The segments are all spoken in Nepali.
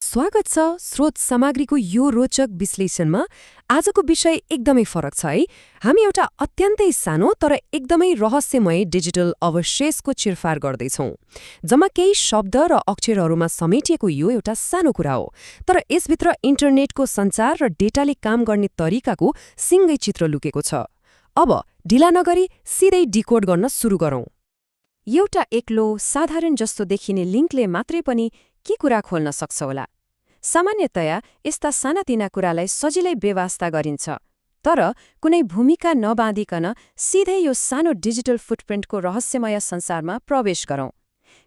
स्वागत छ स्रोत सामग्रीको यो रोचक विश्लेषणमा। आजको विषय एकदमै फरक छ है। हामी एउटा अत्यन्तै सानो तर एकदमै रहस्यमय डिजिटल अवशेषको चिरफार गर्दैछौँ। जम्मा केही शब्द र अक्षरहरूमा समेटिएको यो एउटा सानो कुरा हो, तर यसभित्र इन्टरनेटको सञ्चार र डेटाले काम गर्ने तरिकाको सिङ्गै चित्र लुकेको छ। अब ढिला नगरी सिधै डिकोड गर्न सुरु गरौँ। एउटा एक्लो साधारण जस्तो देखिने लिङ्कले मात्रै पनि के कुरा खोल्न सक्छ होला? सामान्यतया यस्ता सानातिना कुरालाई सजिलै बेवास्ता गरिन्छ, तर कुनै भूमिका नबाँधिकन सिधै यो सानो डिजिटल फुटप्रिन्टको रहस्यमय संसारमा प्रवेश गरौँ।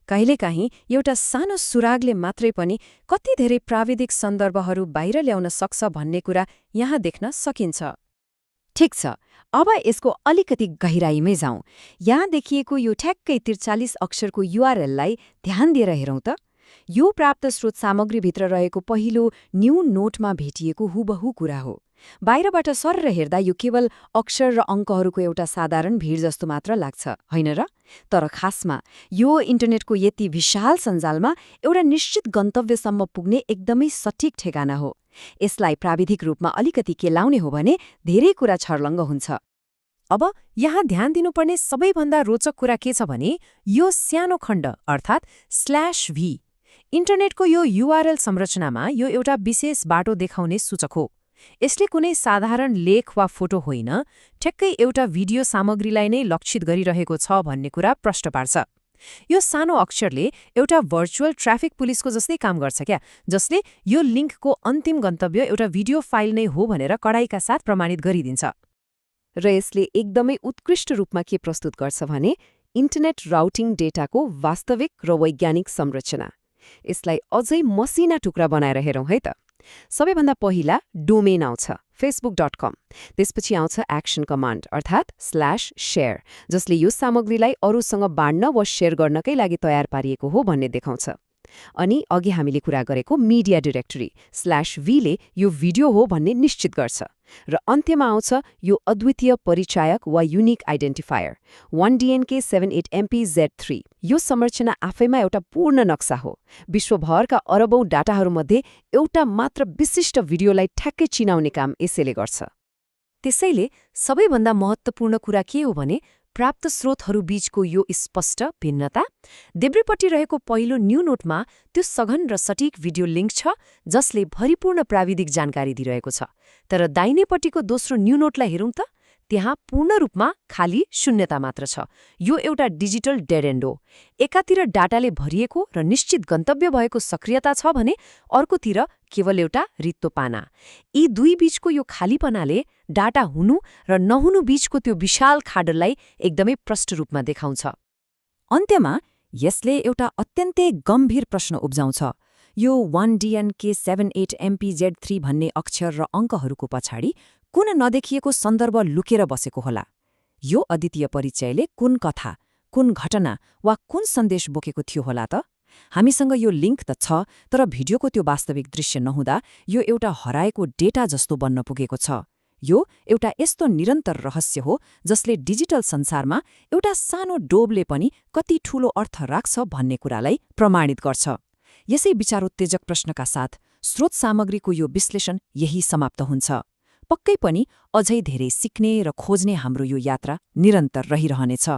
कहिलेकाहीँ एउटा सानो सुरागले मात्रै पनि कति धेरै प्राविधिक सन्दर्भहरू बाहिर ल्याउन सक्छ भन्ने कुरा यहाँ देख्न सकिन्छ। ठिक छ, अब यसको अलिकति गहिराइमै जाउँ। यहाँ देखिएको यो ठ्याक्कै 43 अक्षरको युआरएललाई ध्यान दिएर हेरौँ त। यो प्राप्त स्रोत सामग्रीभित्र रहेको पहिलो न्यू नोटमा भेटिएको हुबहु कुरा हो। बाहिरबाट सर्र हेर्दा यो केवल अक्षर र अङ्कहरूको एउटा साधारण भिड जस्तो मात्र लाग्छ, होइन र? तर खासमा यो इन्टरनेटको यति विशाल सञ्जालमा एउटा निश्चित गन्तव्यसम्म पुग्ने एकदमै सठिक ठेगाना हो। यसलाई प्राविधिक रूपमा अलिकति केलाउने हो भने धेरै कुरा छर्लङ्ग हुन्छ। अब यहाँ ध्यान दिनुपर्ने सबैभन्दा रोचक कुरा के छ भने यो सानो खण्ड अर्थात् /v। इन्टरनेटको यो युआरएल संरचनामा यो एउटा विशेष बाटो देखाउने सूचक हो। यसले कुनै साधारण लेख वा फोटो होइन, ठ्याक्कै एउटा भिडियो सामग्रीलाई नै लक्षित गरिरहेको छ भन्ने कुरा प्रष्ट पार्छ। यो सानो अक्षरले एउटा भर्चुअल ट्राफिक पुलिसको जस्तै काम गर्छ क्या, जसले यो लिङ्कको अन्तिम गन्तव्य एउटा भिडियो फाइल नै हो भनेर कडाइका साथ प्रमाणित गरिदिन्छ। र यसले एकदमै उत्कृष्ट रूपमा के प्रस्तुत गर्छ भने इन्टरनेट राउटिङ डेटाको वास्तविक र वैज्ञानिक संरचना। यसलाई अझै मसिना टुक्रा बनाएर हेरौँ है त। सबैभन्दा पहिला डोमेन आउँछ facebook.com। त्यसपछि आउँछ एक्सन कमान्ड अर्थात् /share, जसले यो सामग्रीलाई अरूसँग बाँड्न वा शेयर गर्नकै लागि तयार पारिएको हो भन्ने देखाउँछ। अनि अघि हामीले कुरा गरेको मिडिया डिरेक्टरी /v ले यो भिडियो हो भन्ने निश्चित गर्छ। र अन्त्यमा आउँछ यो अद्वितीय परिचायक वा युनिक आइडेन्टिफायर 1DNK78MPZ3। यो संरचना आफैमा एउटा पूर्ण नक्सा हो। विश्वभरका अरबौं डाटाहरूमध्ये एउटा मात्र विशिष्ट भिडियोलाई ठ्याक्कै चिनाउने काम यसैले गर्छ। त्यसैले सबैभन्दा महत्त्वपूर्ण कुरा के हो भने प्राप्त स्रोतहरू बीचको यो स्पष्ट भिन्नता। देब्रेपट्टि रहेको पहिलो न्यू नोटमा त्यो सघन र सटीक भिडियो लिङ्क छ जसले भरिपूर्ण प्राविधिक जानकारी दिइरहेको छ, तर दाहिनेपट्टिको दोस्रो न्यू नोटलाई हेरौँ त। त्यहाँ पूर्ण रूपमा खाली शून्यता मात्र छ। यो एउटा डिजिटल डेड एन्ड हो। एकातिर डाटाले भरिएको र निश्चित गन्तव्य भएको सक्रियता छ भने अर्कोतिर केवल एउटा रित्तो पाना। यी दुई बीचको यो खालीपनाले डाटा हुनु र नहुनु बीचको त्यो विशाल खाडललाई एकदमै प्रष्ट रूपमा देखाउँछ। अन्त्यमा यसले एउटा अत्यन्तै गम्भीर प्रश्न उब्जाउँछ। यो 1DNK78MPZ3 भन्ने अक्षर र अङ्कहरूको पछाडि कुन नदेखिएको सन्दर्भ लुकेर बसेको होला? यो अद्वितीय परिचयले कुन कथा, कुन घटना वा कुन सन्देश बोकेको थियो होला त? हामीसँग यो लिङ्क त छ, तर भिडियोको त्यो वास्तविक दृश्य नहुँदा यो एउटा हराएको डेटा जस्तो बन्न पुगेको छ। यो एउटा यस्तो निरन्तर रहस्य हो जसले डिजिटल संसारमा एउटा सानो डोबले पनि कति ठूलो अर्थ राख्छ भन्ने कुरालाई प्रमाणित गर्छ। यसै विचारोत्तेजक प्रश्नका साथ स्रोत सामग्रीको यो विश्लेषण यही समाप्त हुन्छ। पक्कै पनि अझै धेरै सिक्ने र खोज्ने हाम्रो यो यात्रा निरन्तर रहिरहनेछ।